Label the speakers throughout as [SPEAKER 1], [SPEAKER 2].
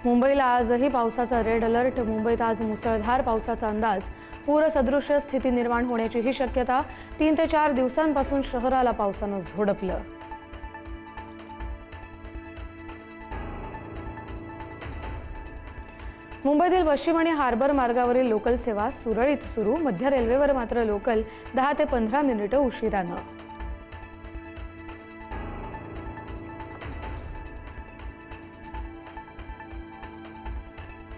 [SPEAKER 1] मुंबईला आजही पावसाचा रेड अलर्ट. मुंबईत आज मुसळधार पावसाचा अंदाज. पूरसदृश स्थिती निर्माण होण्याची ही शक्यता. 3 ते 4 दिवसांपासून शहराला पावसानं झोडपलं. मुंबईतील पश्चिम आणि हार्बर मार्गावरील लोकल सेवा सुरळीत सुरू. मध्य रेल्वेवर मात्र लोकल 10 ते 15 मिनिटं उशिरानं.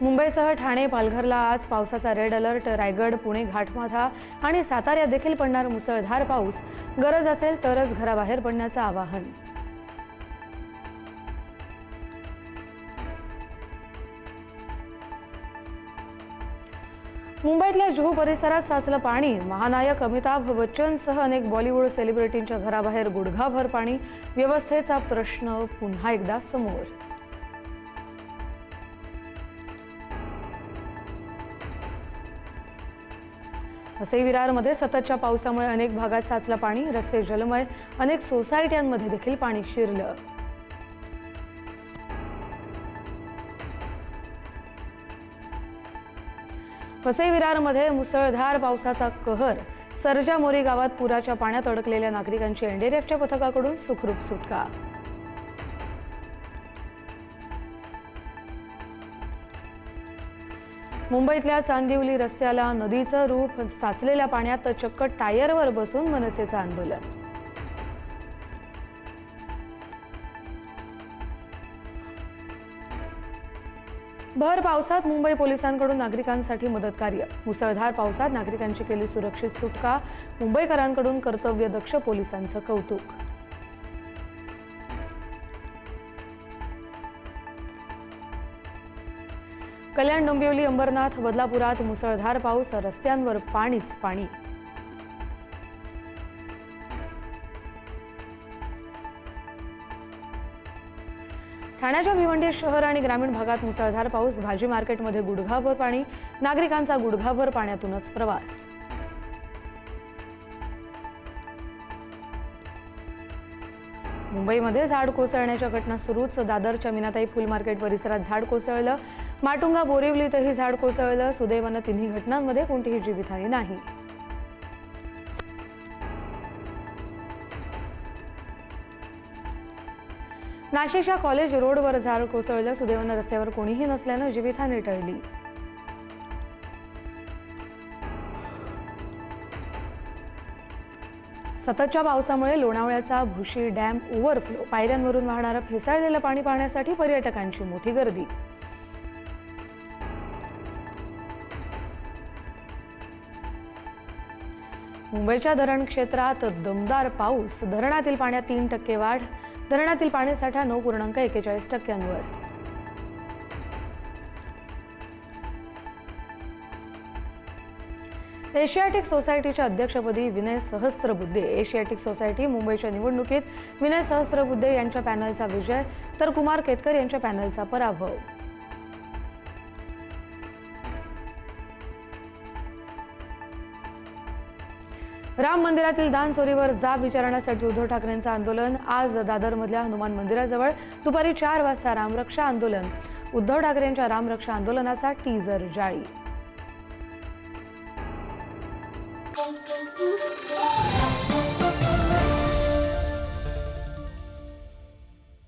[SPEAKER 1] मुंबईसह ठाणे, पालघरला आज पावसाचा रेड अलर्ट. रायगड, पुणे, घाटमाथा आणि साताऱ्यात देखील पडणार मुसळधार पाऊस. गरज असेल तरच घराबाहेर पडण्याचं आवाहन. मुंबईतल्या जुहू परिसरात साचलं पाणी. महानायक अमिताभ बच्चनसह अनेक बॉलिवूड सेलिब्रिटींच्या घराबाहेर गुडघाभर पाणी. व्यवस्थेचा प्रश्न पुन्हा एकदा समोर. वसई विरारमध्ये सततच्या पावसामुळे अनेक भागात साचलं पाणी. रस्ते जलमय. अनेक सोसायट्यांमध्ये देखील पाणी शिरलं. वसई विरारमध्ये मुसळधार पावसाचा कहर. सरजा मोरी गावात पुराच्या पाण्यात अडकलेल्या नागरिकांची एनडीआरएफच्या पथकाकडून सुखरूप सुटका. मुंबईतल्या चांदिवली रस्त्याला नदीचं रूप. साचलेल्या पाण्यात चक्क टायरवर बसून मनसेचं आंदोलन. भर पावसात मुंबई पोलिसांकडून नागरिकांसाठी मदत कार्य. मुसळधार पावसात नागरिकांची केली सुरक्षित सुटका. मुंबईकरांकडून कर्तव्यदक्ष पोलिसांचं कौतुक. कल्याण, डोंबिवली, अंबरनाथ, बदलापुरात मुसळधार पाऊस. रस्त्यांवर पाणीच पाणी. ठाण्याच्या भिवंडी शहर आणि ग्रामीण भागात मुसळधार पाऊस. भाजी मार्केटमध्ये गुडघाभर पाणी. नागरिकांचा गुडघाभर पाण्यातूनच प्रवास. मुंबईमध्ये झाड कोसळण्याच्या घटना सुरूच. दादरच्या मीनाताई फुल मार्केट परिसरात झाड कोसळलं. माटुंगा, बोरिवलीतही झाड कोसळलं. सुदैवानं तिन्ही घटनांमध्ये कोणतीही जीवितहानी नाही. नाशिकच्या कॉलेज रोडवर झाड कोसळलं. सुदैवानं रस्त्यावर कोणीही नसल्यानं जीवितहानी टळली. सततच्या पावसामुळे लोणावळ्याचा भुशी डॅम ओव्हरफ्लो. पायऱ्यांवरून वाहणारं फेसाळलेलं पाणी पाहण्यासाठी पर्यटकांची मोठी गर्दी. मुंबईच्या धरण क्षेत्रात दमदार पाऊस. धरणातील पाण्यात 3% वाढ. धरणातील पाणीसाठा 9.41%. एशियाटिक सोसायटीच्या अध्यक्षपदी विनय सहस्त्रबुद्धे. एशियाटिक सोसायटी मुंबईच्या निवडणुकीत विनय सहस्त्रबुद्धे यांच्या पॅनलचा विजय तर कुमार केतकर यांच्या पॅनलचा पराभव. राम मंदिरातील दान चोरीवर जाब विचारण्यासाठी उद्धव ठाकरेंचं आंदोलन. आज दादरमधल्या हनुमान मंदिराजवळ दुपारी 4 वाजता रामरक्षा आंदोलन. उद्धव ठाकरेंच्या रामरक्षा आंदोलनाचा टीजर जारी.